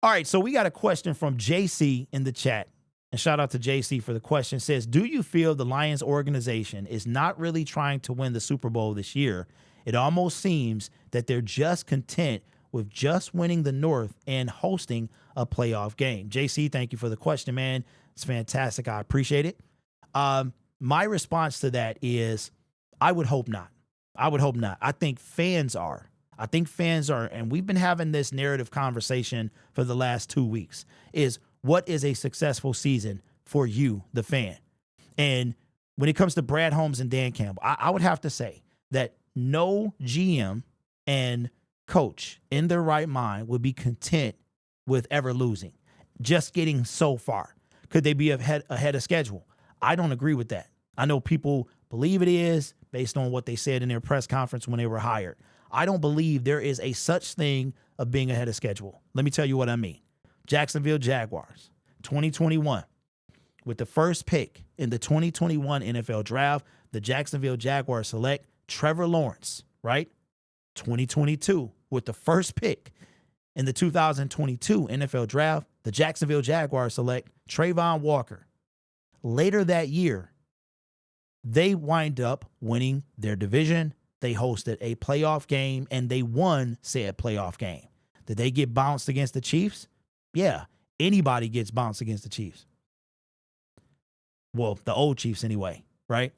All right, so we got a question from JC in the chat. And shout out to JC for the question. It says, do you feel the Lions organization is not really trying to win the Super Bowl this year? It almost seems that they're just content with just winning the North and hosting a playoff game. JC, thank you for the question, man. It's fantastic. I appreciate it. My response to that is I would hope not. I would hope not. I think fans are. And we've been having this narrative conversation for the last 2 weeks, is what is a successful season for you, the fan? And when it comes to Brad Holmes and Dan Campbell, I would have to say that no GM and coach in their right mind would be content with ever losing, just getting so far. Could they be ahead of schedule? I don't agree with that. I know people believe it is based on what they said in their press conference when they were hired. I don't believe there is a such thing of being ahead of schedule. Let me tell you what I mean. Jacksonville Jaguars, 2021. With the first pick in the 2021 NFL Draft, the Jacksonville Jaguars select Trevor Lawrence, right? 2022, with the first pick in the 2022 NFL Draft, the Jacksonville Jaguars select Trayvon Walker. Later that year, they wind up winning their division. They hosted a playoff game, and they won said playoff game. Did they get bounced against the Chiefs? Yeah, anybody gets bounced against the Chiefs. Well, the old Chiefs anyway, right?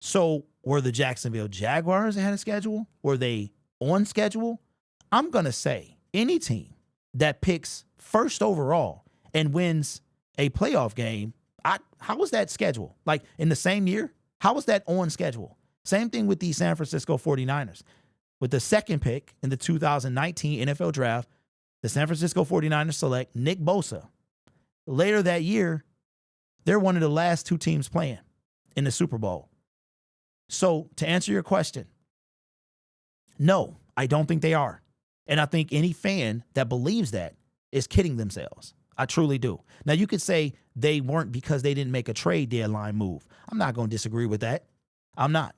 So were the Jacksonville Jaguars ahead of schedule? Were they on schedule? I'm going to say any team that picks first overall and wins a playoff game, how was that schedule? Like in the same year? How was that on schedule? Same thing with the San Francisco 49ers. With the second pick in the 2019 NFL Draft, the San Francisco 49ers select Nick Bosa. Later that year, they're one of the last two teams playing in the Super Bowl. So to answer your question, no, I don't think they are. And I think any fan that believes that is kidding themselves. I truly do. Now, you could say they weren't because they didn't make a trade deadline move. I'm not going to disagree with that. I'm not.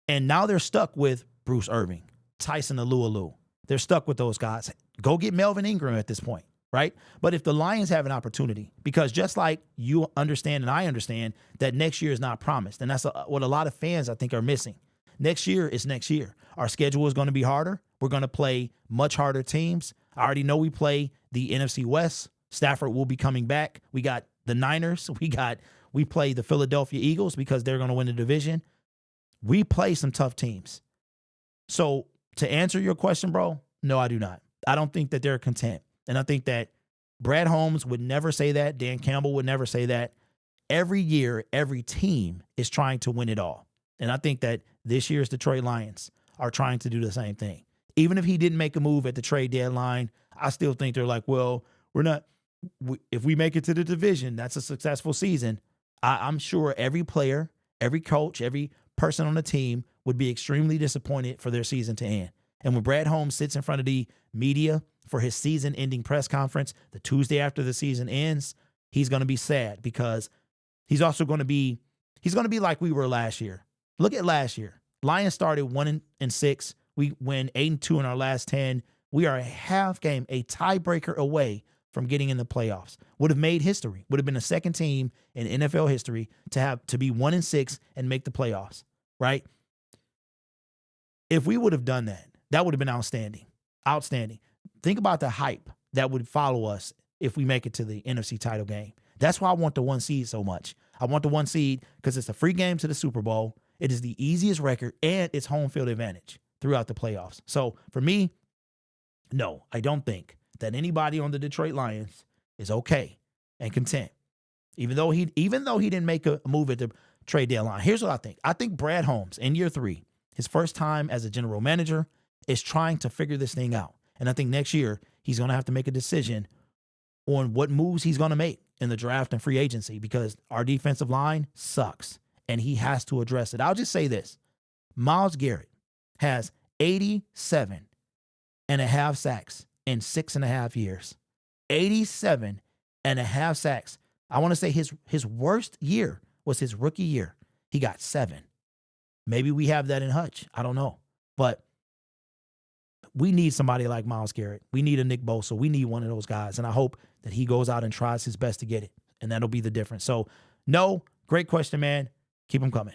And now they're stuck with Bruce Irving, Tyson Alualu. They're stuck with those guys. Go get Melvin Ingram at this point, right? But if the Lions have an opportunity, because just like you understand and I understand that next year is not promised, and that's what a lot of fans I think are missing. Next year is next year. Our schedule is going to be harder. We're going to play much harder teams. I already know we play the NFC West. Stafford will be coming back. We got the Niners. We play the Philadelphia Eagles because they're going to win the division. We play some tough teams. So to answer your question, bro, no, I do not. I don't think that they're content. And I think that Brad Holmes would never say that. Dan Campbell would never say that. Every year, every team is trying to win it all. And I think that this year's Detroit Lions are trying to do the same thing. Even if he didn't make a move at the trade deadline, I still think they're like, well, if we make it to the division, that's a successful season. I'm sure every player, every coach, every person on the team would be extremely disappointed for their season to end. And when Brad Holmes sits in front of the media for his season-ending press conference the Tuesday after the season ends, he's going to be sad because he's going to be like we were last year. Look at last year. Lions started 1-6. We win 8-2 in our last 10. We are a half game, a tiebreaker away from getting in the playoffs. Would have made history. Would have been the second team in NFL history to be 1-6 and make the playoffs, right? If we would have done that, that would have been outstanding. Outstanding. Think about the hype that would follow us if we make it to the NFC title game. That's why I want the 1 seed so much. I want the 1 seed because it's a free game to the Super Bowl. It is the easiest record and it's home field advantage throughout the playoffs. So for me, no, I don't think that anybody on the Detroit Lions is okay and content. Even though he didn't make a move at the trade deadline. Here's what I think. I think Brad Holmes in year 3, his first time as a general manager, is trying to figure this thing out. And I think next year he's going to have to make a decision on what moves he's going to make in the draft and free agency because our defensive line sucks and he has to address it. I'll just say this. Myles Garrett has 87 and a half sacks in 6.5 years. 87 and a half sacks. I want to say his worst year was his rookie year. He got 7. Maybe we have that in Hutch. I don't know. But we need somebody like Myles Garrett. We need a Nick Bosa. We need one of those guys. And I hope that he goes out and tries his best to get it. And that'll be the difference. So, no, great question, man. Keep them coming.